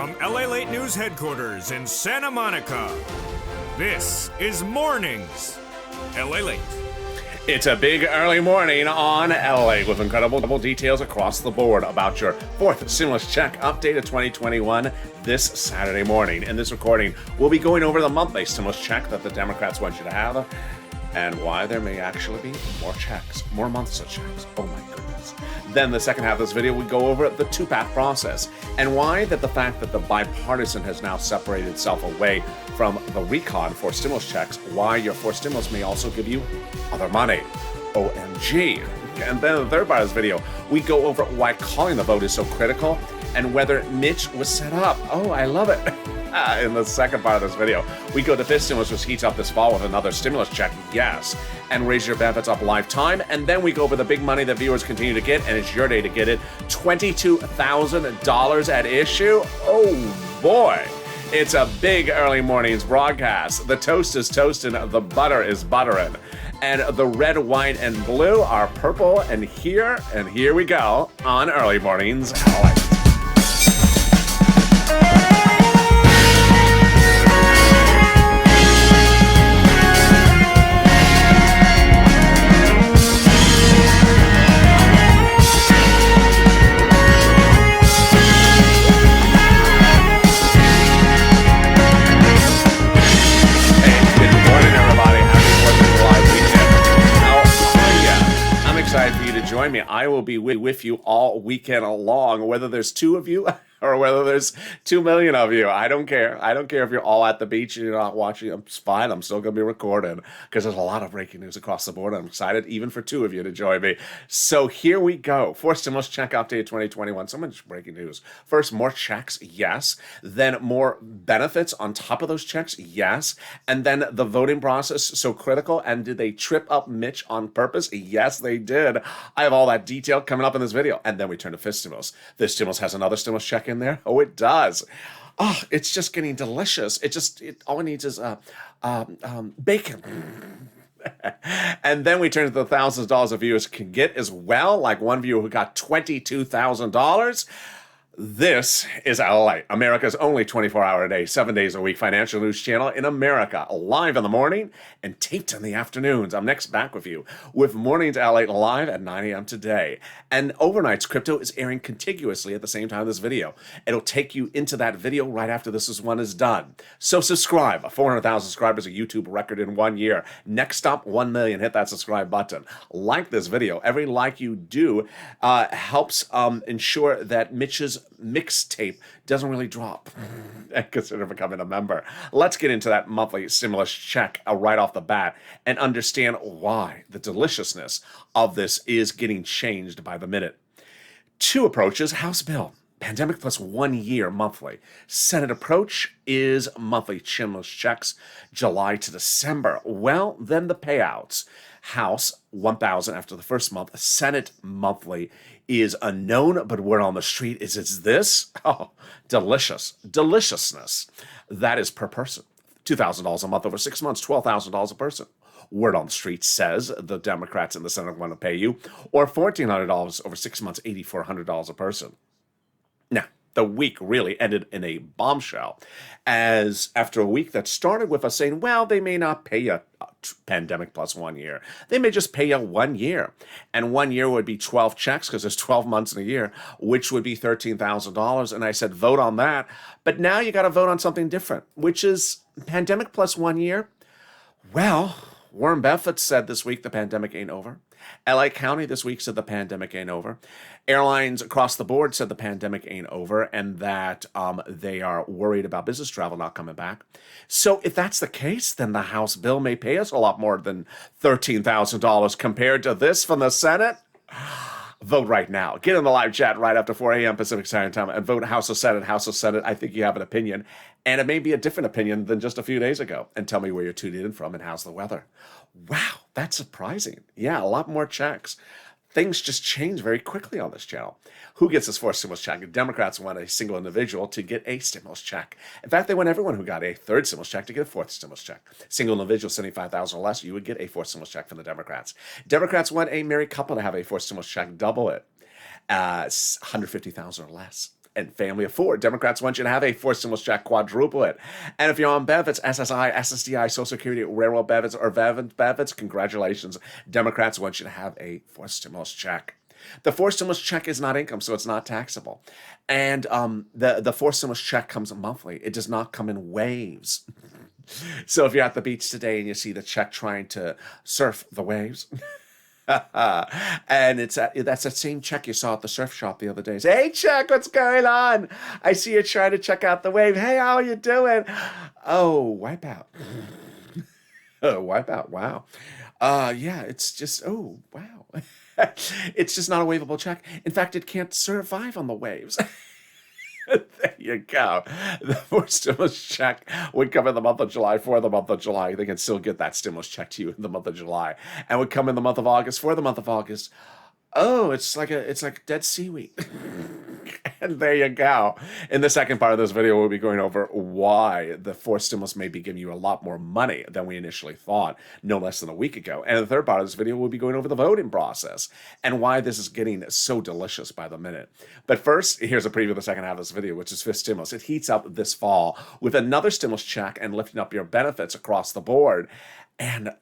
From LALATE News headquarters in Santa Monica, this is Mornings LALATE. It's a big early morning on LA with incredible details across the board about your fourth stimulus check update of 2021 this Saturday morning. In this recording, we'll be going over the monthly stimulus check that the Democrats want you to have and why there may actually be more checks, more months of checks. Oh my goodness. Then the second half of this video, we go over the two-path process and why that the fact that the bipartisan has now separated itself away from the recon for stimulus checks, why your fourth stimulus may also give you other money. OMG. And then in the third part of this video, we go over why calling the vote is so critical and whether Mitch was set up. Oh, I love it. In the second part of this video, we go to fifth stimulus, which heats up this fall with another stimulus check, yes, and raise your benefits up lifetime. And then we go over the big money that viewers continue to get, and it's your day to get it. $22,000 at issue. Oh boy. It's a big early mornings broadcast. The toast is toasting, the butter is buttering. And the red, white, and blue are purple. And here we go on Early Mornings LA. Excited for you to join me. I will be with you all weekend long, whether there's two of you or whether there's 2 million of you. I don't care. I don't care if you're all at the beach and you're not watching. It's fine. I'm still going to be recording because there's a lot of breaking news across the board. I'm excited even for two of you to join me. So here we go. Fourth stimulus check update 2021. So much breaking news. First, more checks, yes. Then more benefits on top of those checks, yes. And then the voting process, so critical. And did they trip up Mitch on purpose? Yes, they did. I have all that detail coming up in this video. And then we turn to fifth stimulus. This stimulus has another stimulus check in there. Oh, it does. Oh, it's just getting delicious. All it needs is bacon. And then we turn to the thousands of dollars of viewers can get as well, like one viewer who got $22,000. This is LALATE, America's only 24-hour-a-day, 7 days a week financial news channel in America, live in the morning and taped in the afternoons. I'm next back with you with Mornings LALATE live at 9 a.m. today. And overnights, crypto is airing contiguously at the same time as this video. It'll take you into that video right after this one is done. So subscribe. 400,000 subscribers, a YouTube record in 1 year. Next up, 1 million. Hit that subscribe button. Like this video. Every like you do helps ensure that Mitch's mixtape doesn't really drop and consider becoming a member. Let's get into that monthly stimulus check right off the bat and understand why the deliciousness of this is getting changed by the minute. Two approaches. House bill, pandemic plus 1 year monthly. Senate approach is monthly stimulus checks July to December. Well, then the payouts. House, $1,000 after the first month. Senate monthly is unknown, but word on the street is it's this. Oh, deliciousness. That is per person. $2,000 a month over 6 months, $12,000 a person. Word on the street says the Democrats in the Senate want to pay you, or $1,400 over 6 months, $8,400 a person. Now, the week really ended in a bombshell, as after a week that started with us saying, well, they may not pay you pandemic plus 1 year. They may just pay you 1 year. And 1 year would be 12 checks because there's 12 months in a year, which would be $13,000. And I said, vote on that. But now you got to vote on something different, which is pandemic plus 1 year. Well, Warren Buffett said this week the pandemic ain't over. LA County this week said the pandemic ain't over. Airlines across the board said the pandemic ain't over and that they are worried about business travel not coming back. So if that's the case, then the House bill may pay us a lot more than $13,000 compared to this from the Senate. Vote right now. Get in the live chat right after 4 a.m. Pacific Standard Time and vote House of Senate, House of Senate. I think you have an opinion, and it may be a different opinion than just a few days ago. And tell me where you're tuning in from and how's the weather. Wow, that's surprising. Yeah, a lot more checks. Things just change very quickly on this channel. Who gets this fourth stimulus check? Democrats want a single individual to get a stimulus check. In fact, they want everyone who got a third stimulus check to get a fourth stimulus check. Single individual, $75,000 or less, you would get a fourth stimulus check from the Democrats. Democrats want a married couple to have a fourth stimulus check, double it. $150,000 or less. and family of 4. Democrats want you to have a 4 stimulus check, quadruple it. And if you're on benefits, SSI, SSDI, Social Security, railroad benefits, or benefits, congratulations. Democrats want you to have a 4 stimulus check. The 4 stimulus check is not income, so it's not taxable. And the 4 stimulus check comes monthly. It does not come in waves. So if you're at the beach today and you see the check trying to surf the waves, and that's that same check you saw at the surf shop the other day. Say, hey, check, what's going on? I see you're trying to check out the wave. Hey, how are you doing? Oh, wipe out. Wipe out. Wow. Yeah, it's just, oh, wow. It's just not a waivable check. In fact, it can't survive on the waves. There you go. The 4 stimulus check would come in the month of July for the month of July. They can still get that stimulus check to you in the month of July, and would come in the month of August for the month of August. Oh, it's like dead seaweed. And there you go. In the second part of this video, we'll be going over why the 4th stimulus may be giving you a lot more money than we initially thought, no less than a week ago. And in the third part of this video, we'll be going over the voting process and why this is getting so delicious by the minute. But first, here's a preview of the second half of this video, which is 5th stimulus. It heats up this fall with another stimulus check and lifting up your benefits across the board. And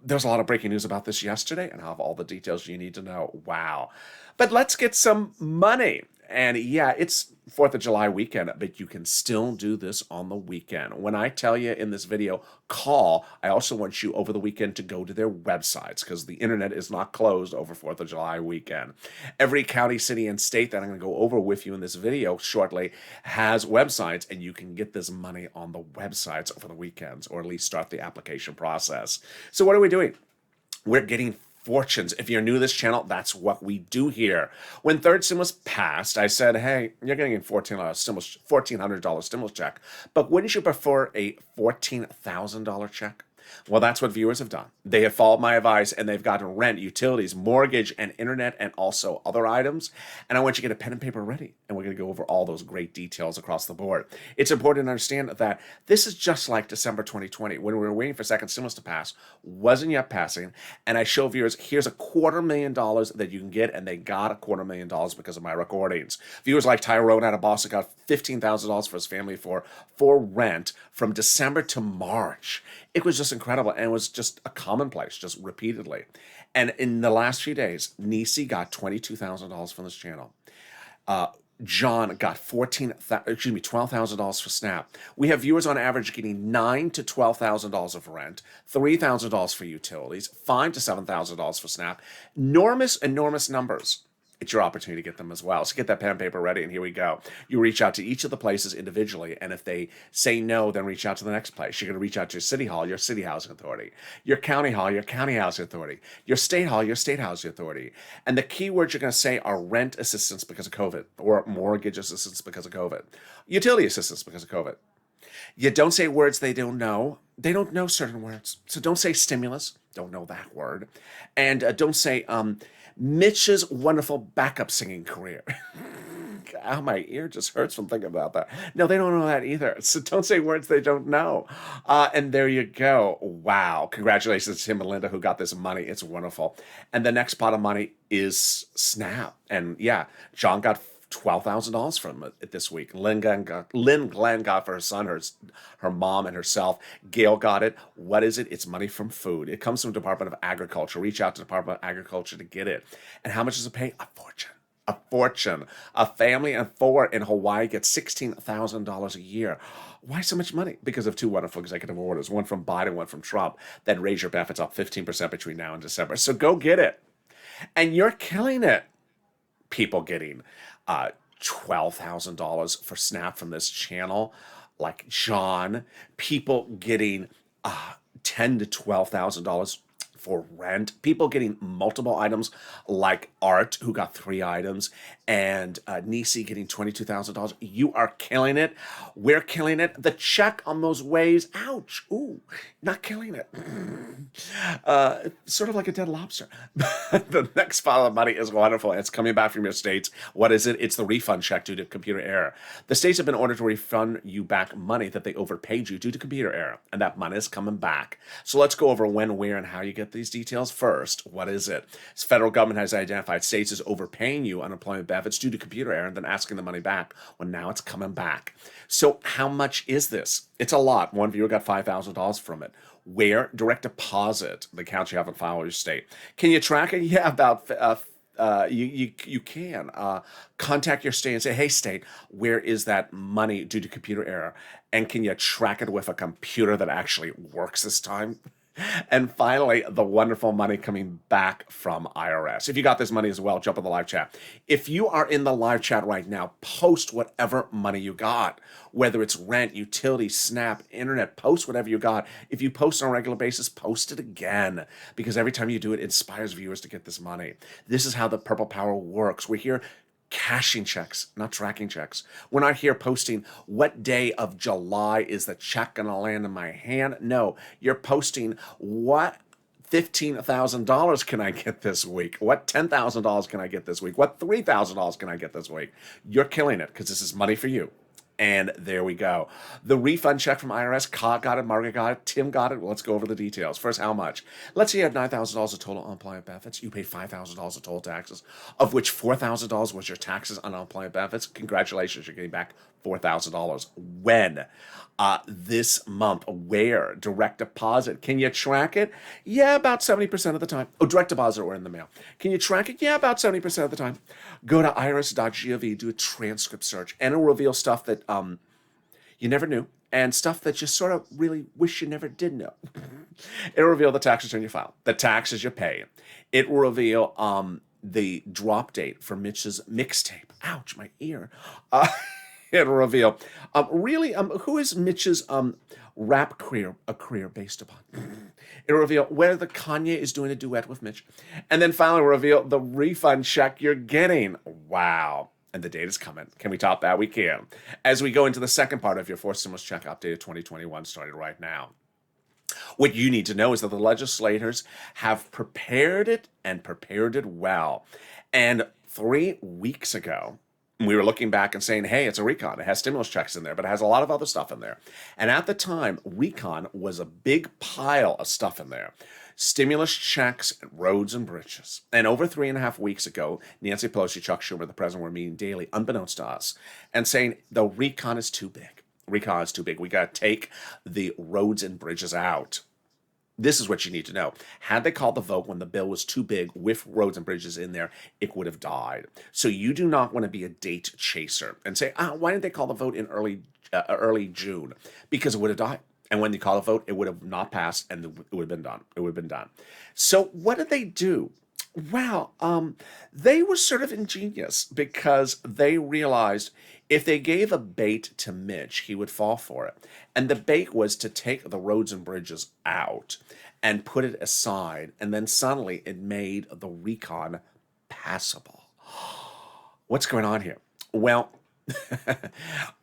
there's a lot of breaking news about this yesterday, and I have all the details you need to know. Wow. But let's get some money. And yeah, it's 4th of July weekend, but you can still do this on the weekend. When I tell you in this video, call, I also want you over the weekend to go to their websites because the internet is not closed over 4th of July weekend. Every county, city, and state that I'm going to go over with you in this video shortly has websites, and you can get this money on the websites over the weekends, or at least start the application process. So what are we doing? We're getting fortunes. If you're new to this channel, that's what we do here. When 3rd stimulus passed, I said, hey, you're getting a $1,400 stimulus check, but wouldn't you prefer a $14,000 check? Well, that's what viewers have done. They have followed my advice, and they've gotten rent, utilities, mortgage, and internet, and also other items. And I want you to get a pen and paper ready, and we're going to go over all those great details across the board. It's important to understand that this is just like December 2020, when we were waiting for 2nd stimulus to pass, wasn't yet passing, and I show viewers, here's $250,000 that you can get, and they got $250,000 because of my recordings. Viewers like Tyrone out of Boston got $15,000 for his family for rent from December to March. It was just incredible, and it was just a commonplace, just repeatedly. And in the last few days, Nisi got $22,000 from this channel. John got $12,000 for Snap. We have viewers on average getting $9,000 to $12,000 of rent, $3,000 for utilities, $5,000 to $7,000 for Snap. Enormous numbers. It's your opportunity to get them as well. So get that pen and paper ready, and here we go. You reach out to each of the places individually, and if they say no, then reach out to the next place. You're going to reach out to your city hall, your city housing authority, your county hall, your county housing authority, your state hall, your state housing authority. And the key words you're going to say are rent assistance because of COVID, or mortgage assistance because of COVID, utility assistance because of COVID. You don't say words they don't know. They don't know certain words. So don't say stimulus. Don't know that word. And don't say Mitch's wonderful backup singing career. Oh, my ear just hurts from thinking about that. No, they don't know that either. So don't say words they don't know. And there you go. Wow. Congratulations to Tim and Linda who got this money. It's wonderful. And the next pot of money is Snap. And yeah, John got $12,000 from it this week. Lynn Glenn got for her son, her mom, and herself. Gail got it. What is it? It's money from food. It comes from Department of Agriculture. Reach out to Department of Agriculture to get it. And how much does it pay? A fortune. A fortune. A family of 4 in Hawaii gets $16,000 a year. Why so much money? Because of 2 wonderful executive orders, one from Biden, one from Trump, that raise your benefits up 15% between now and December. So go get it. And you're killing it. People getting $12,000 for Snap from this channel, like John. People getting $10,000 to $12,000 for rent. People getting multiple items, like Art, who got 3 items, and Nisi getting $22,000. You are killing it. We're killing it. The check on those waves, ouch, ooh, not killing it. Sort of like a dead lobster. The next pile of money is wonderful. It's coming back from your states. What is it? It's the refund check due to computer error. The states have been ordered to refund you back money that they overpaid you due to computer error, and that money is coming back. So let's go over when, where, and how you get get these details first. What is it? The federal government has identified states as overpaying you unemployment benefits due to computer error and then asking the money back. Well, now it's coming back. So how much is this? It's a lot. One viewer got $5,000 from it. Where? Direct deposit, the accounts you have on file with your state. Can you track it? Yeah, about you can contact your state and say, hey, state, where is that money due to computer error? And can you track it with a computer that actually works this time? And finally, the wonderful money coming back from IRS. If you got this money as well, jump in the live chat. If you are in the live chat right now, post whatever money you got, whether it's rent, utilities, SNAP, internet, post whatever you got. If you post on a regular basis, post it again, because every time you do it, it inspires viewers to get this money. This is how the Purple Power works. We're here cashing checks, not tracking checks. We're not here posting what day of July is the check going to land in my hand. No, you're posting what $15,000 can I get this week? What $10,000 can I get this week? What $3,000 can I get this week? You're killing it because this is money for you. And there we go. The refund check from IRS, got it, Margaret got it, Tim got it. Well, let's go over the details. First, how much? Let's say you have $9,000 of total unemployment benefits. You pay $5,000 of total taxes, of which $4,000 was your taxes on unemployment benefits. Congratulations, you're getting back $4,000. When? This month. Where? Direct deposit. Can you track it? Yeah, about 70% of the time. Oh, direct deposit or in the mail. Can you track it? Yeah, about 70% of the time. Go to irs.gov, do a transcript search, and it'll reveal stuff that you never knew and stuff that you sort of really wish you never did know. It'll reveal the tax return you file, the taxes you pay. It will reveal the drop date for Mitch's mixtape. Ouch, my ear. It'll reveal really who is Mitch's rap career based upon. It'll reveal whether the Kanye is doing a duet with Mitch, and then finally reveal the refund check you're getting. Wow. And the date is coming. Can we top that? We can. As we go into the second part of your fourth stimulus check update of 2021 starting right now. What you need to know is that the legislators have prepared it and prepared it well. And 3 weeks ago, we were looking back and saying, hey, it's a recon. It has stimulus checks in there, but it has a lot of other stuff in there. And at the time, recon was a big pile of stuff in there. Stimulus checks, roads and bridges. And over 3.5 weeks ago, Nancy Pelosi, Chuck Schumer, the president, were meeting daily, unbeknownst to us, and saying the recon is too big. Recon is too big. We got to take the roads and bridges out. This is what you need to know. Had they called the vote when the bill was too big with roads and bridges in there, it would have died. So you do not want to be a date chaser and say, why didn't they call the vote in early June? Because it would have died. And when they call the vote, it would have not passed and it would have been done. It would have been done. So what did they do? Well, they were sort of ingenious because they realized if they gave a bait to Mitch, he would fall for it. And the bait was to take the roads and bridges out and put it aside. And then suddenly it made the recon passable. What's going on here? Well,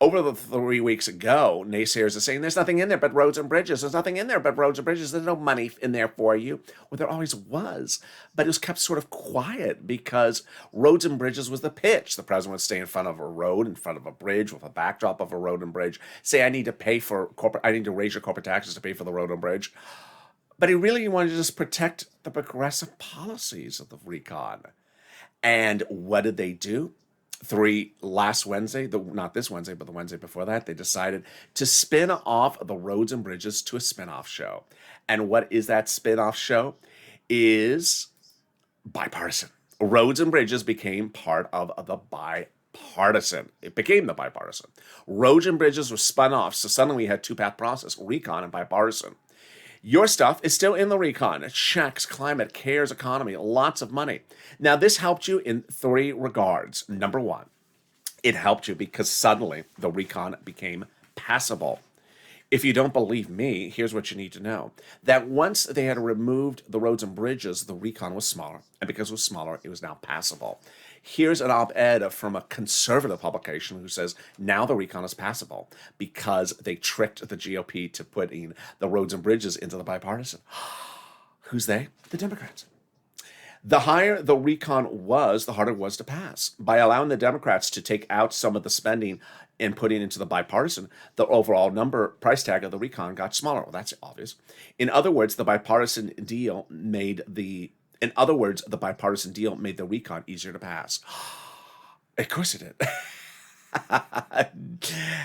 over the 3 weeks ago, naysayers are saying there's nothing in there but roads and bridges. There's nothing in there but roads and bridges. There's no money in there for you. Well, there always was, but it was kept sort of quiet because roads and bridges was the pitch. The president would stay in front of a road, in front of a bridge, with a backdrop of a road and bridge, say, I need to raise your corporate taxes to pay for the road and bridge. But he really wanted to just protect the progressive policies of the recon. And what did they do? Last Wednesday, not this Wednesday, but the Wednesday before that, they decided to spin off the roads and bridges to a spin-off show. And what is that spin-off show? Is bipartisan. Roads and bridges became part of the bipartisan. It became the bipartisan. Roads and bridges were spun off, so suddenly we had two-path process, recon and bipartisan. Your stuff is still in the recon. Checks, climate, cares, economy, lots of money. Now, this helped you in 3 regards. Number 1, it helped you because suddenly the recon became passable. If you don't believe me, here's what you need to know. That once they had removed the roads and bridges, the recon was smaller. And because it was smaller, it was now passable. Here's an op-ed from a conservative publication who says now the recon is passable because they tricked the GOP to putting the roads and bridges into the bipartisan. Who's they? The Democrats. The higher the recon was, the harder it was to pass. By allowing the Democrats to take out some of the spending and putting into the bipartisan, the overall price tag of the recon got smaller. Well, that's obvious. In other words, the bipartisan deal made the recon easier to pass. Of course it did.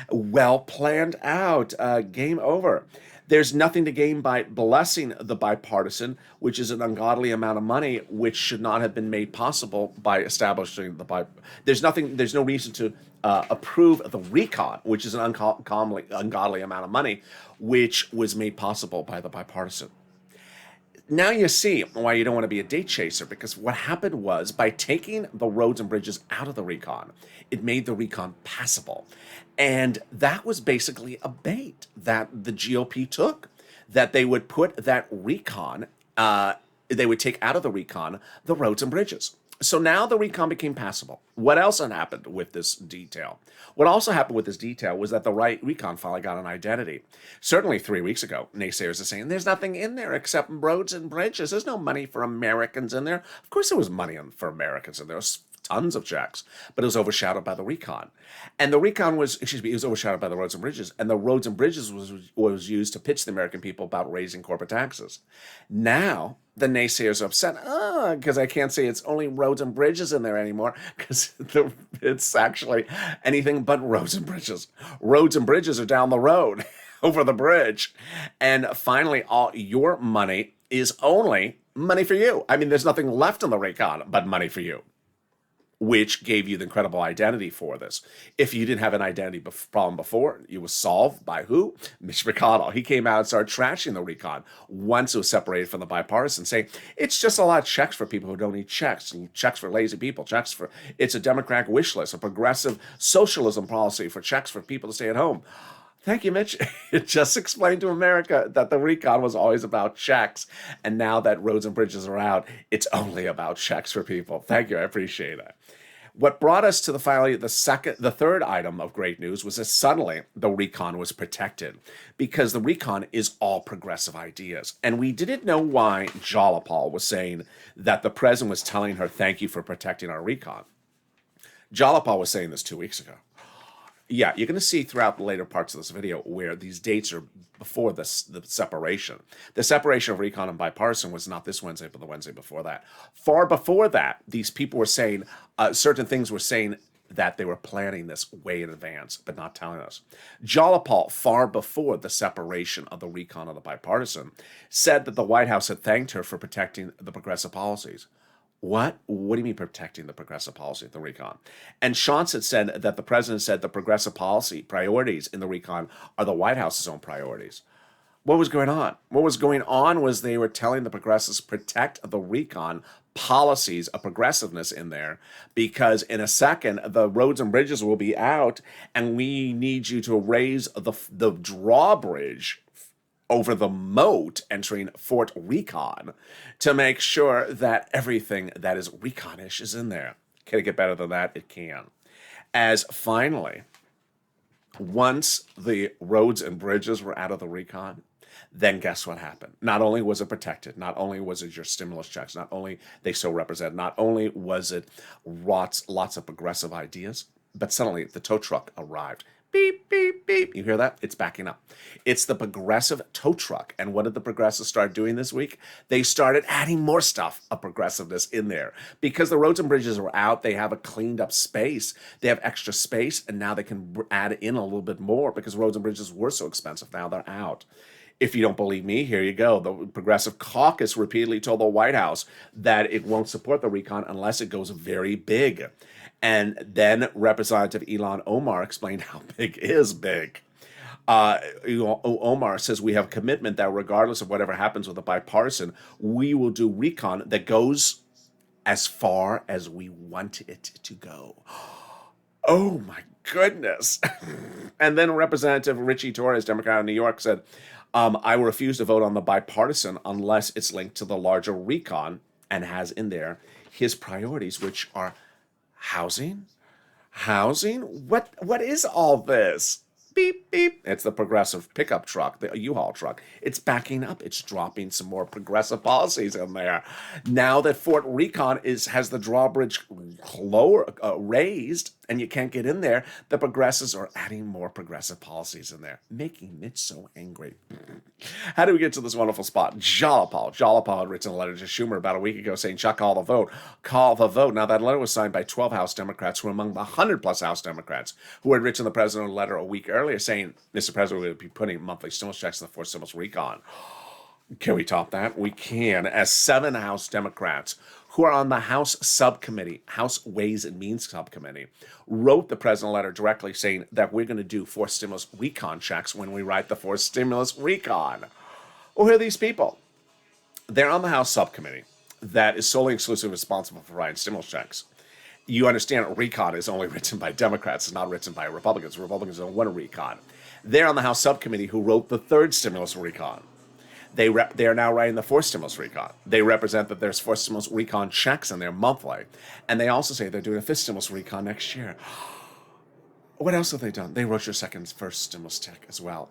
Well planned out. Game over. There's nothing to gain by blessing the bipartisan, which is an ungodly amount of money, which should not have been made possible by establishing There's no reason to approve the recon, which is an ungodly amount of money, which was made possible by the bipartisan. Now you see why you don't want to be a date chaser, because what happened was, by taking the roads and bridges out of the recon, it made the recon passable. And that was basically a bait that the GOP took, that they would put that recon, they would take out of the recon the roads and bridges. So now the recon became passable. What else had happened with this detail? What also happened with this detail was that the recon finally got an identity. Certainly 3 weeks ago, naysayers are saying there's nothing in there except roads and bridges. There's no money for Americans in there. Of course there was money for Americans in there. There was tons of checks, but it was overshadowed by the recon. And the recon was overshadowed by the roads and bridges. And the roads and bridges was used to pitch the American people about raising corporate taxes. Now, the naysayers are upset, because I can't say it's only roads and bridges in there anymore, because it's actually anything but roads and bridges. Roads and bridges are down the road, over the bridge. And finally, all your money is only money for you. I mean, there's nothing left in the recon but money for you, which gave you the incredible identity for this. If you didn't have an identity problem before, it was solved by who? Mitch McConnell. He came out and started trashing the recon once it was separated from the bipartisan, saying it's just a lot of checks for people who don't need checks for lazy people, it's a Democratic wish list, a progressive socialism policy for checks for people to stay at home. Thank you, Mitch. It just explained to America that the recon was always about checks. And now that roads and bridges are out, it's only about checks for people. Thank you. I appreciate it. What brought us to the third item of great news was that suddenly the recon was protected, because the recon is all progressive ideas. And we didn't know why Jalopal was saying that the president was telling her, thank you for protecting our recon. Jalopal was saying this 2 weeks ago. Yeah, you're going to see throughout the later parts of this video where these dates are before the separation. The separation of recon and bipartisan was not this Wednesday, but the Wednesday before that. Far before that, these people were saying, certain things were saying that they were planning this way in advance, but not telling us. Jalopal, far before the separation of the recon and the bipartisan, said that the White House had thanked her for protecting the progressive policies. What? What do you mean protecting the progressive policy of the recon? And Shantz had said that the president said the progressive policy priorities in the recon are the White House's own priorities. What was going on? What was going on was they were telling the progressives protect the recon policies of progressiveness in there, because in a second the roads and bridges will be out and we need you to raise the drawbridge over the moat entering Fort Recon to make sure that everything that is reconish is in there. Can it get better than that? It can. As finally, once the roads and bridges were out of the recon, then guess what happened? Not only was it protected, not only was it your stimulus checks, not only they so represent, not only was it lots of progressive ideas, but suddenly the tow truck arrived. Beep, beep, beep. You hear that? It's backing up. It's the progressive tow truck. And what did the progressives start doing this week? They started adding more stuff of progressiveness in there. Because the roads and bridges were out, they have a cleaned up space. They have extra space, and now they can add in a little bit more because roads and bridges were so expensive. Now they're out. If you don't believe me, here you go. The Progressive Caucus repeatedly told the White House that it won't support the recon unless it goes very big. And then Representative Ilhan Omar explained how big is big. Omar says we have a commitment that regardless of whatever happens with the bipartisan, we will do recon that goes as far as we want it to go. Oh my goodness. And then Representative Richie Torres, Democrat of New York, said, I will refuse to vote on the bipartisan unless it's linked to the larger recon and has in there his priorities, which are housing? What is all this? beep, beep. It's the progressive pickup truck, the U-Haul truck. It's backing up. It's dropping some more progressive policies in there. Now that Fort Recon has the drawbridge raised and you can't get in there, the progressives are adding more progressive policies in there, making Mitch so angry. How do we get to this wonderful spot? Jalopal had written a letter to Schumer about a week ago saying, Chuck, call the vote. Call the vote. Now, that letter was signed by 12 House Democrats who were among the 100-plus House Democrats who had written the president a letter a week earlier saying, Mr. President, we would be putting monthly stimulus checks in the forced stimulus recon. Can we top that? We can. As 7 House Democrats who are on the House subcommittee, House Ways and Means subcommittee, wrote the president a letter directly saying that we're going to do forced stimulus recon checks when we write the forced stimulus recon. Well, who are these people? They're on the House subcommittee that is solely exclusively responsible for writing stimulus checks. You understand recon is only written by Democrats, it's not written by Republicans. Republicans don't want a recon. They're on the House subcommittee who wrote the 3rd stimulus recon. They are now writing the 4th stimulus recon. They represent that there's 4th stimulus recon checks in there monthly. And they also say they're doing a 5th stimulus recon next year. What else have they done? They wrote your first stimulus check as well.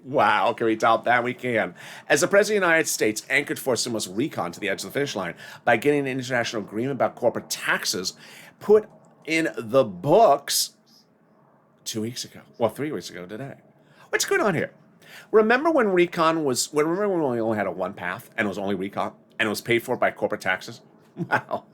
Wow, can we top that? We can. As the President of the United States anchored 4th stimulus recon to the edge of the finish line by getting an international agreement about corporate taxes put in the books 2 weeks ago. Well, 3 weeks ago today. What's going on here? Remember when recon was, remember when we only had a one path and it was only recon and it was paid for by corporate taxes? Wow.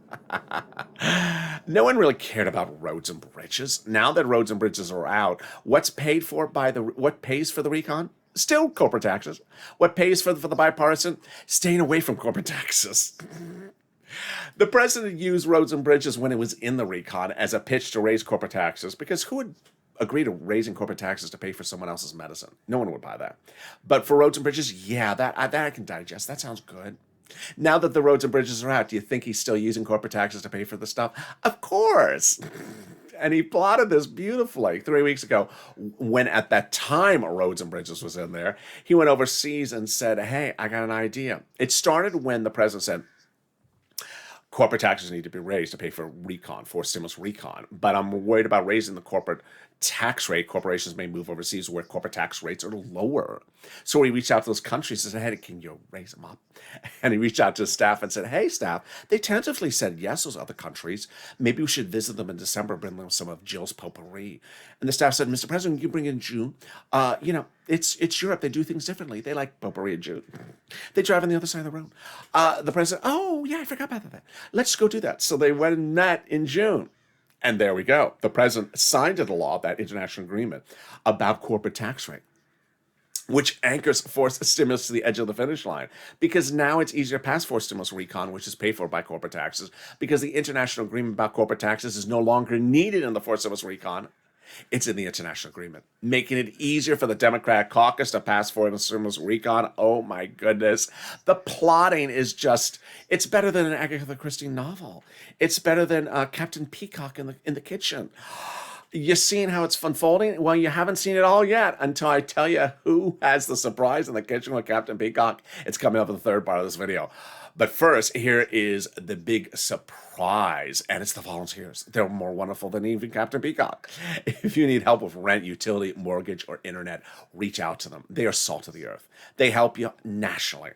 No one really cared about roads and bridges. Now that roads and bridges are out, what pays for the recon? Still corporate taxes. What pays for the bipartisan? Staying away from corporate taxes. The president used roads and bridges when it was in the recon as a pitch to raise corporate taxes because who would agree to raising corporate taxes to pay for someone else's medicine? No one would buy that. But for roads and bridges, yeah, that I can digest. That sounds good. Now that the roads and bridges are out, do you think he's still using corporate taxes to pay for the stuff? Of course. And he plotted this beautifully 3 weeks ago when at that time roads and bridges was in there. He went overseas and said, hey, I got an idea. It started when the president said, corporate taxes need to be raised to pay for recon, for stimulus recon. But I'm worried about raising the corporate tax rate. Corporations may move overseas where corporate tax rates are lower. So he reached out to those countries and said, hey, can you raise them up? And he reached out to his staff and said, hey, staff, they tentatively said yes, those other countries. Maybe we should visit them in December, bring them some of Jill's potpourri. And the staff said, Mr. President, you bring in June. It's Europe. They do things differently. They like potpourri in June. They drive on the other side of the road. The president, oh, yeah, I forgot about that. Let's go do that. So they went and met in June. And there we go. The president signed into law that international agreement about corporate tax rate, which anchors forced stimulus to the edge of the finish line. Because now it's easier to pass forced stimulus recon, which is paid for by corporate taxes, because the international agreement about corporate taxes is no longer needed in the forced stimulus recon. It's in the international agreement, making it easier for the Democratic caucus to pass forced stimulus recon. Oh my goodness. The plotting is just, it's better than an Agatha Christie novel. It's better than Captain Peacock in the kitchen. You seeing how it's unfolding? Well, you haven't seen it all yet until I tell you who has the surprise in the kitchen with Captain Peacock. It's coming up in the third part of this video. But first, here is the big surprise, and it's the volunteers. They're more wonderful than even Captain Peacock. If you need help with rent, utility, mortgage, or internet, reach out to them. They are salt of the earth. They help you nationally.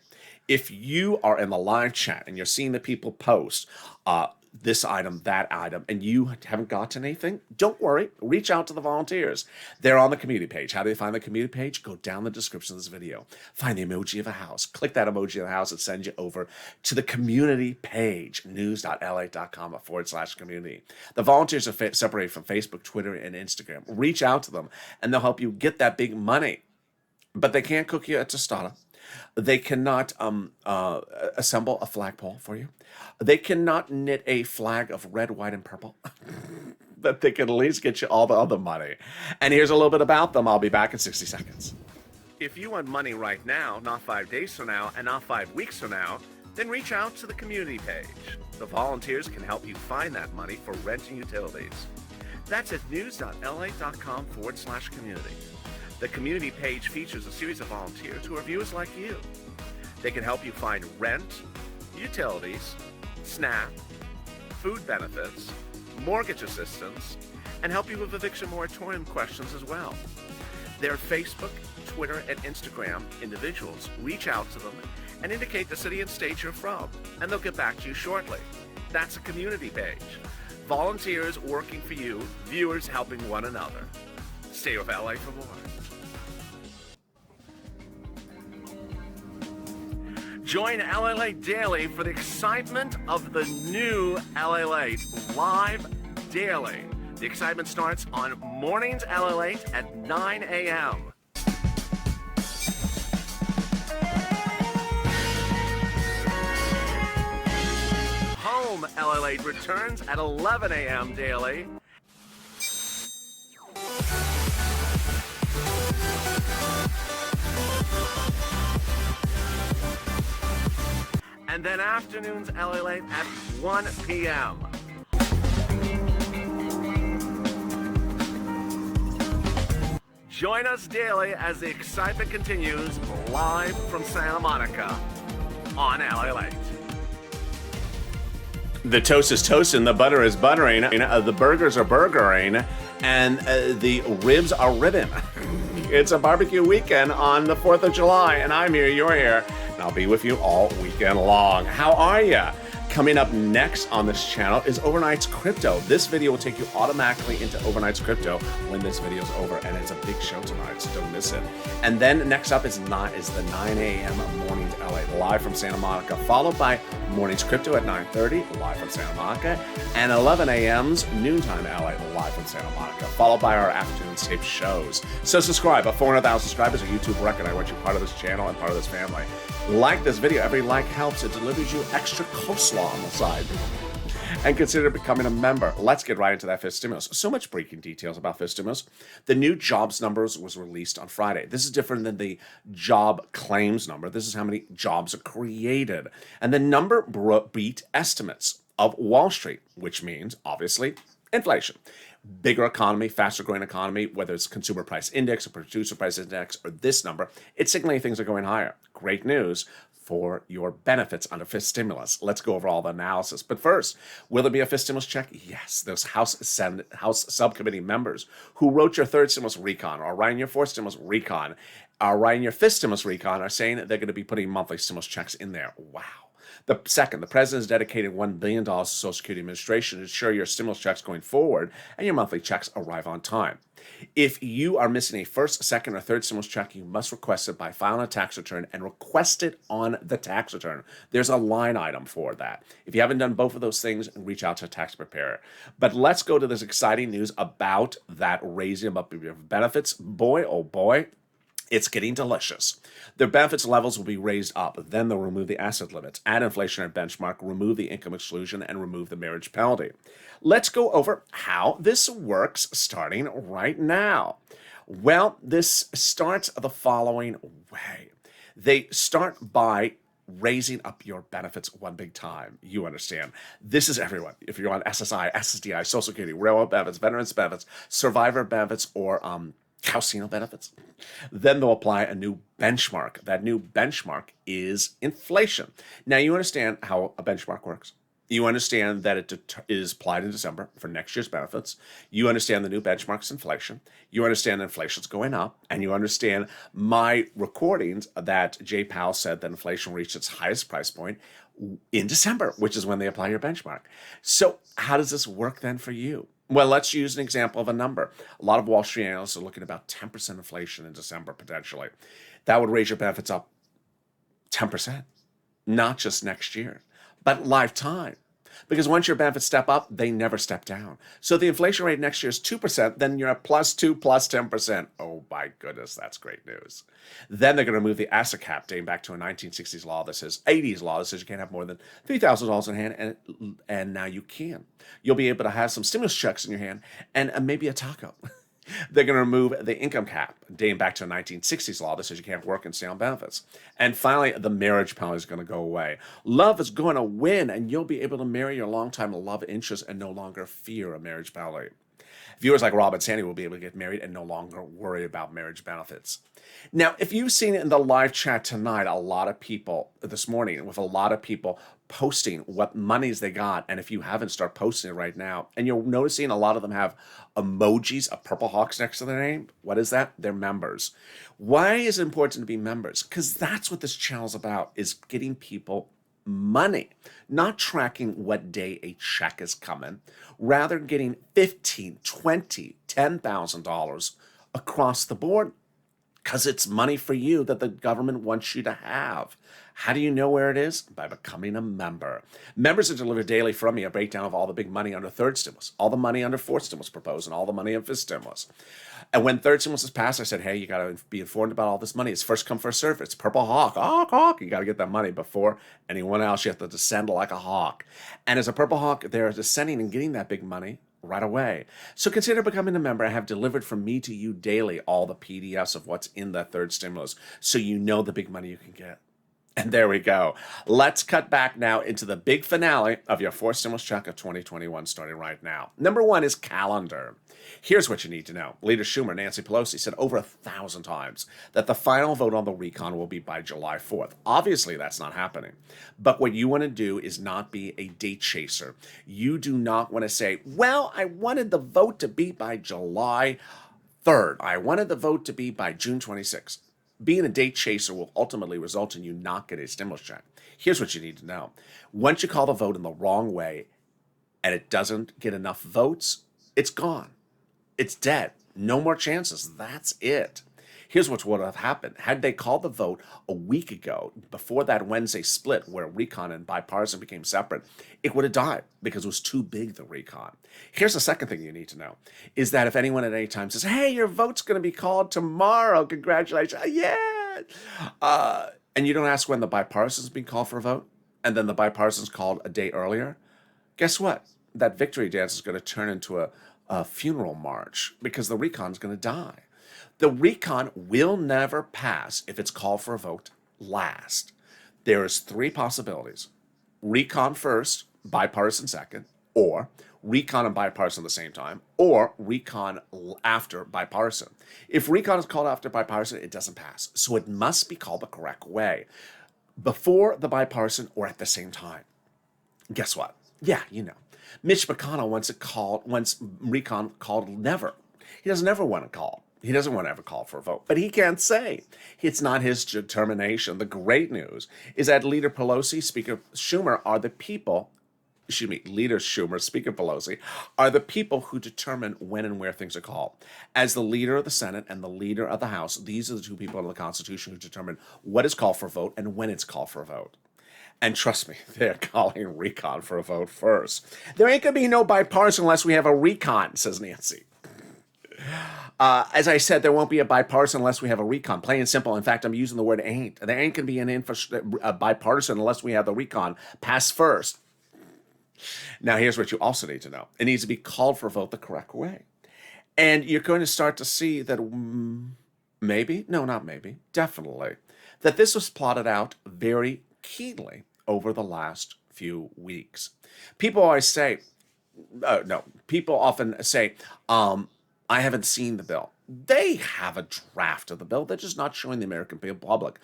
If you are in the live chat and you're seeing the people post this item, that item, and you haven't gotten anything, don't worry. Reach out to the volunteers. They're on the community page. How do you find the community page? Go down the description of this video. Find the emoji of a house. Click that emoji of the house. It sends you over to the community page, news.lalate.com/community. The volunteers are separated from Facebook, Twitter, and Instagram. Reach out to them, and they'll help you get that big money. But they can't cook you a tostada. They cannot assemble a flagpole for you. They cannot knit a flag of red, white, and purple. But they can at least get you all the other money. And here's a little bit about them. I'll be back in 60 seconds. If you want money right now, not 5 days from now, and not 5 weeks from now, then reach out to the community page. The volunteers can help you find that money for rent and utilities. That's at news.lalate.com/community. The community page features a series of volunteers who are viewers like you. They can help you find rent, utilities, SNAP, food benefits, mortgage assistance, and help you with eviction moratorium questions as well. Their Facebook, Twitter, and Instagram individuals reach out to them and indicate the city and state you're from, and they'll get back to you shortly. That's a community page. Volunteers working for you, viewers helping one another. Stay with LA for more. Join LALATE Daily for the excitement of the new LALATE live daily. The excitement starts on Mornings LALATE at 9 a.m. Home LALATE returns at 11 a.m. daily. And then afternoons LALATE at 1 p.m. Join us daily as the excitement continues live from Santa Monica on LALATE. The toast is toasting, the butter is buttering, the burgers are burgering, and the ribs are ribbing. It's a barbecue weekend on the 4th of July, and I'm here, you're here, and I'll be with you all weekend long. How are ya? Coming up next on this channel is Overnight's Crypto. This video will take you automatically into Overnight's Crypto when this video is over, and it's a big show tonight, so don't miss it. And then next up is the 9 a.m. Mornings LA, live from Santa Monica, followed by Mornings Crypto at 9:30, live from Santa Monica, and 11 a.m.'s Noontime LA, live from Santa Monica, followed by our afternoon tape shows. So subscribe. At 400,000 subscribers, a YouTube record. I want you part of this channel and part of this family. Like this video. Every like helps. It delivers you extra coleslaw on the side. And consider becoming a member. Let's get right into that fifth stimulus. So much breaking details about fifth stimulus. The new jobs numbers was released on Friday. This is different than the job claims number. This is how many jobs are created. And the number beat estimates of Wall Street, which means, obviously, inflation. Bigger economy, faster growing economy, whether it's consumer price index or producer price index or this number, it's signaling things are going higher. Great news for your benefits under fifth stimulus. Let's go over all the analysis. But first, will there be a fifth stimulus check? Yes. Those House subcommittee members who wrote your third stimulus recon or writing your fourth stimulus recon or writing your fifth stimulus recon are saying that they're going to be putting monthly stimulus checks in there. Wow. The president has dedicated $1 billion to Social Security Administration to ensure your stimulus checks going forward and your monthly checks arrive on time. If you are missing a first, second, or third stimulus check, you must request it by filing a tax return and request it on the tax return. There's a line item for that. If you haven't done both of those things, reach out to a tax preparer. But let's go to this exciting news about that raising up your benefits. Boy, oh boy. It's getting delicious. Their benefits levels will be raised up. Then they'll remove the asset limits, add inflationary benchmark, remove the income exclusion, and remove the marriage penalty. Let's go over how this works starting right now. Well, this starts the following way. They start by raising up your benefits one big time. You understand. This is everyone. If you're on SSI, SSDI, Social Security, railroad benefits, veterans benefits, survivor benefits, or Calcino benefits, then they'll apply a new benchmark. That new benchmark is inflation. Now, you understand how a benchmark works. You understand that it is applied in December for next year's benefits. You understand the new benchmark's inflation. You understand inflation's going up. And you understand my recordings that Jay Powell said that inflation reached its highest price point in December, which is when they apply your benchmark. So how does this work then for you? Well, let's use an example of a number. A lot of Wall Street analysts are looking at about 10% inflation in December, potentially. That would raise your benefits up 10%, not just next year, but lifetime. Because once your benefits step up, they never step down. So the inflation rate next year is 2%, then you're at +2 plus 10%. Oh my goodness, that's great news. Then they're going to remove the asset cap dating back to a 1960s law that says, 80s law that says you can't have more than $3,000 in hand, and now you can. You'll be able to have some stimulus checks in your hand and maybe a taco. They're going to remove the income cap dating back to a 1960s law that says you can't work and stay on benefits. And finally, the marriage penalty is going to go away. Love is going to win, and you'll be able to marry your longtime love interest and no longer fear a marriage penalty. Viewers like Rob and Sandy will be able to get married and no longer worry about marriage benefits. Now, if you've seen it in the live chat tonight, a lot of people this morning, with a lot of people posting what monies they got. And if you haven't, start posting it right now. And you're noticing a lot of them have emojis of purple hawks next to their name. What is that? They're members. Why is it important to be members? Because that's what this channel's about, is getting people money, not tracking what day a check is coming, rather getting $15, $20, $10,000 across the board, because it's money for you that the government wants you to have. How do you know where it is? By becoming a member. Members are delivered daily from me a breakdown of all the big money under third stimulus, all the money under fourth stimulus proposed, and all the money in fifth stimulus. And when third stimulus is passed, I said, hey, you got to be informed about all this money. It's first come, first serve. It's purple hawk, hawk, hawk. You got to get that money before anyone else. You have to descend like a hawk. And as a purple hawk, they're descending and getting that big money right away. So consider becoming a member. I have delivered from me to you daily all the PDFs of what's in that third stimulus, so you know the big money you can get. And there we go. Let's cut back now into the big finale of your fourth stimulus check of 2021 starting right now. Number one is calendar. Here's what you need to know. Leader Schumer, Nancy Pelosi, said over 1,000 times that the final vote on the recon will be by July 4th. Obviously, that's not happening. But what you want to do is not be a date chaser. You do not want to say, well, I wanted the vote to be by July 3rd. I wanted the vote to be by June 26th. Being a date chaser will ultimately result in you not getting a stimulus check. Here's what you need to know. Once you call the vote in the wrong way and it doesn't get enough votes, it's gone. It's dead. No more chances. That's it. Here's what would have happened. Had they called the vote a week ago, before that Wednesday split where recon and bipartisan became separate, it would have died because it was too big, the recon. Here's the second thing you need to know, is that if anyone at any time says, hey, your vote's going to be called tomorrow, congratulations, yeah, and you don't ask when the bipartisan's been called for a vote, and then the bipartisan's called a day earlier, guess what? That victory dance is going to turn into a funeral march because the recon's going to die. The recon will never pass if it's called for a vote last. There's three possibilities. Recon first, bipartisan second, or recon and bipartisan at the same time, or recon after bipartisan. If recon is called after bipartisan, it doesn't pass. So it must be called the correct way, before the bipartisan or at the same time. Guess what? Yeah, you know. Mitch McConnell wants recon called never. He doesn't ever want to call. He doesn't want to ever call for a vote, but he can't say. It's not his determination. The great news is that Leader Pelosi, Speaker Schumer are the people, Leader Schumer, Speaker Pelosi, are the people who determine when and where things are called. As the leader of the Senate and the leader of the House, these are the two people in the Constitution who determine what is called for a vote and when it's called for a vote. And trust me, they're calling recon for a vote first. There ain't going to be no bipartisan unless we have a recon, says Nancy. As I said, there won't be a bipartisan unless we have a recon. Plain and simple. In fact, I'm using the word ain't. There ain't going to be a bipartisan unless we have the recon pass first. Now, here's what you also need to know. It needs to be called for a vote the correct way. And you're going to start to see that definitely, that this was plotted out very keenly over the last few weeks. People often say, I haven't seen the bill. They have a draft of the bill. They're just not showing the American public.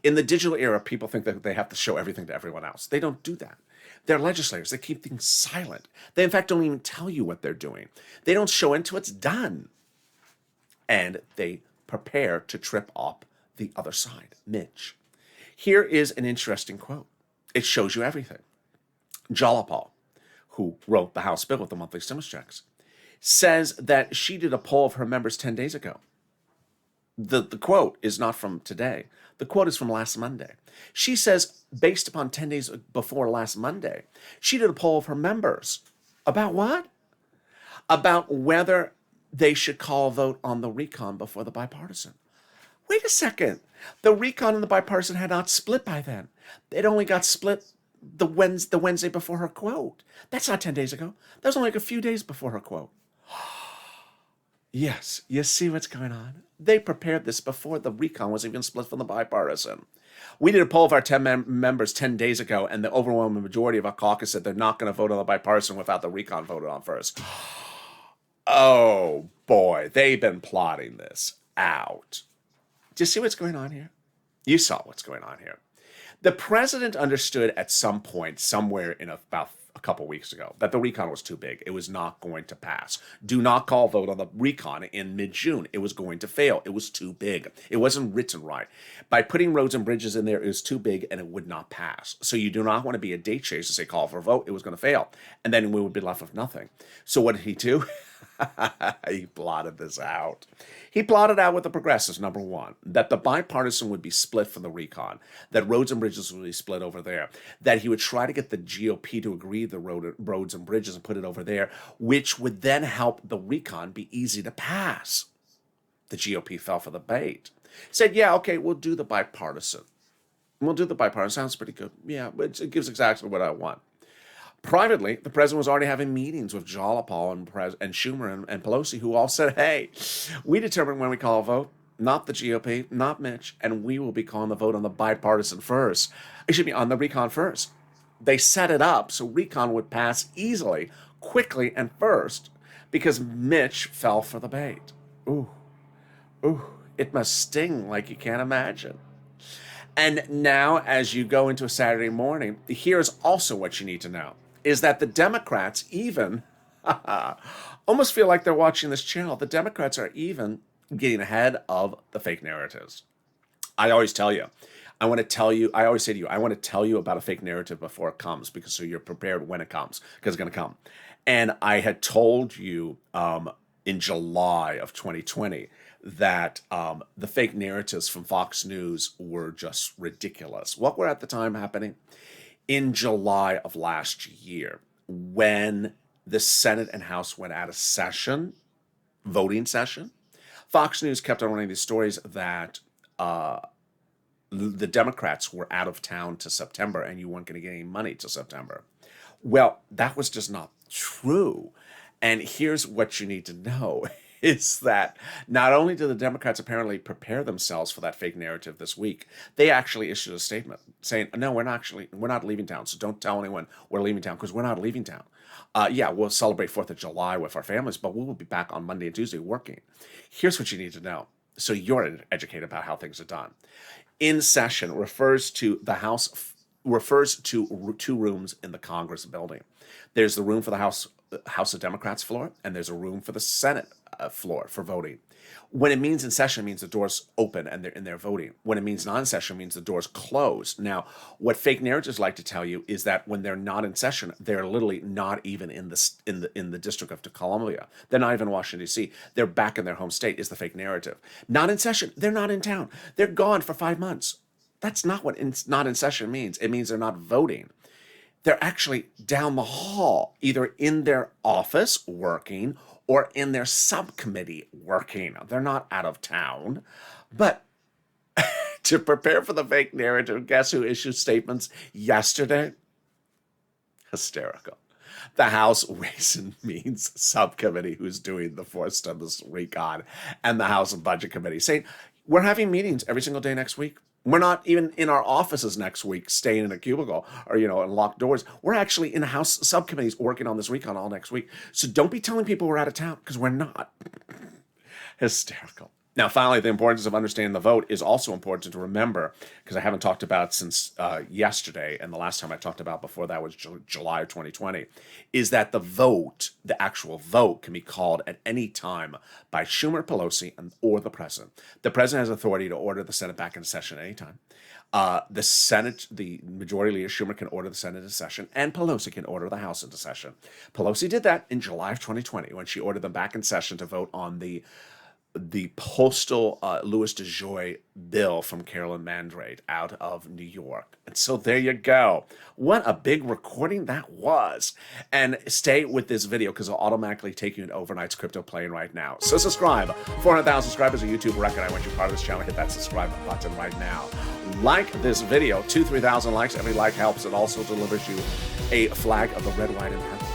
In the digital era, people think that they have to show everything to everyone else. They don't do that. They're legislators. They keep things silent. They, in fact, don't even tell you what they're doing. They don't show it until it's done. And they prepare to trip up the other side. Mitch. Here is an interesting quote. It shows you everything. Jalapal, who wrote the House bill with the monthly stimulus checks, says that she did a poll of her members 10 days ago. The quote is not from today. The quote is from last Monday. She says, based upon 10 days before last Monday, she did a poll of her members. About what? About whether they should call a vote on the recon before the bipartisan. Wait a second. The recon and the bipartisan had not split by then. It only got split the Wednesday before her quote. That's not 10 days ago. That was only like a few days before her quote. Yes, you see what's going on? They prepared this before the recon was even split from the bipartisan. We did a poll of our 10 members 10 days ago, and the overwhelming majority of our caucus said they're not going to vote on the bipartisan without the recon voted on first. Oh, boy, they've been plotting this out. Do you see what's going on here? You saw what's going on here. The president understood at some point, somewhere in about a couple weeks ago, that the recon was too big. It was not going to pass. Do not call vote on the recon in mid-June. It was going to fail. It was too big. It wasn't written right. By putting roads and bridges in there, it was too big and it would not pass. So you do not want to be a date chaser to say call for a vote. It was going to fail. And then we would be left with nothing. So what did he do? He plotted this out. He plotted out with the progressives, number one, that the bipartisan would be split for the recon, that roads and bridges would be split over there, that he would try to get the GOP to agree the roads and bridges and put it over there, which would then help the recon be easy to pass. The GOP fell for the bait. Said, yeah, okay, we'll do the bipartisan. Sounds pretty good. Yeah, but it gives exactly what I want. Privately, the president was already having meetings with Jalopal and Schumer and Pelosi, who all said, hey, we determine when we call a vote, not the GOP, not Mitch, and we will be calling the vote on the bipartisan first. It should be on the recon first. They set it up so recon would pass easily, quickly, and first, because Mitch fell for the bait. Ooh, it must sting like you can't imagine. And now, as you go into a Saturday morning, here's also what you need to know. Is that the Democrats even almost feel like they're watching this channel. The Democrats are even getting ahead of the fake narratives. I always say to you, I want to tell you about a fake narrative before it comes, because so you're prepared when it comes, because it's going to come. And I had told you in July of 2020 that the fake narratives from Fox News were just ridiculous. What were at the time happening? In July of last year, when the Senate and House went out of session, voting session, Fox News kept on running these stories that the Democrats were out of town to September and you weren't going to get any money till September. Well, that was just not true. And here's what you need to know. Is that not only do the Democrats apparently prepare themselves for that fake narrative this week, they actually issued a statement saying, no, we're not leaving town. So don't tell anyone we're leaving town, because we're not leaving town. Yeah, we'll celebrate 4th of July with our families, but we will be back on Monday and Tuesday working. Here's what you need to know, so you're educated about how things are done. In session refers to two rooms in the Congress building. There's the room for the House of Democrats floor, and there's a room for the Senate floor for voting. When it means in session, it means the doors open and they're in there voting. When it means non-session, it means the doors closed. Now, what fake narratives like to tell you is that when they're not in session, they're literally not even in the District of Columbia. They're not even in Washington, D.C. They're back in their home state is the fake narrative. Not in session. They're not in town. They're gone for 5 months. That's not what not in session means. It means they're not voting. They're actually down the hall, either in their office working or in their subcommittee working. They're not out of town. But to prepare for the fake narrative, guess who issued statements yesterday? Hysterical. The House Ways and Means Subcommittee, who's doing the fourth stimulus recon, and the House Budget Committee, saying, we're having meetings every single day next week. We're not even in our offices next week, staying in a cubicle or, in locked doors. We're actually in the House subcommittees working on this recon all next week. So don't be telling people we're out of town, because we're not. Hysterical. Now, finally, the importance of understanding the vote is also important to remember, because I haven't talked about it since yesterday, and the last time I talked about before that was July of 2020, is that the actual vote, can be called at any time by Schumer, Pelosi, or the president. The president has authority to order the Senate back into session at any time. The Senate, the majority leader, Schumer, can order the Senate into session, and Pelosi can order the House into session. Pelosi did that in July of 2020 when she ordered them back in session to vote on the postal Louis DeJoy bill from Carolyn Mandrade out of New York. And so there you go. What a big recording that was. And stay with this video, because it'll automatically take you into Overnight's Crypto Playing right now. So subscribe. 400,000 subscribers, a YouTube record. I want you part of this channel. Hit that subscribe button right now. Like this video. 2,000-3,000 likes. Every like helps. It also delivers you a flag of the red, white, and purple.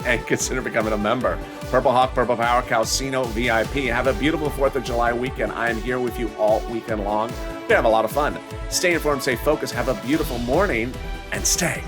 And consider becoming a member. Purple Hawk, Purple Power, Calcino, VIP. Have a beautiful 4th of July weekend. I am here with you all weekend long. We're going to have a lot of fun. Stay informed, stay focused, have a beautiful morning, and stay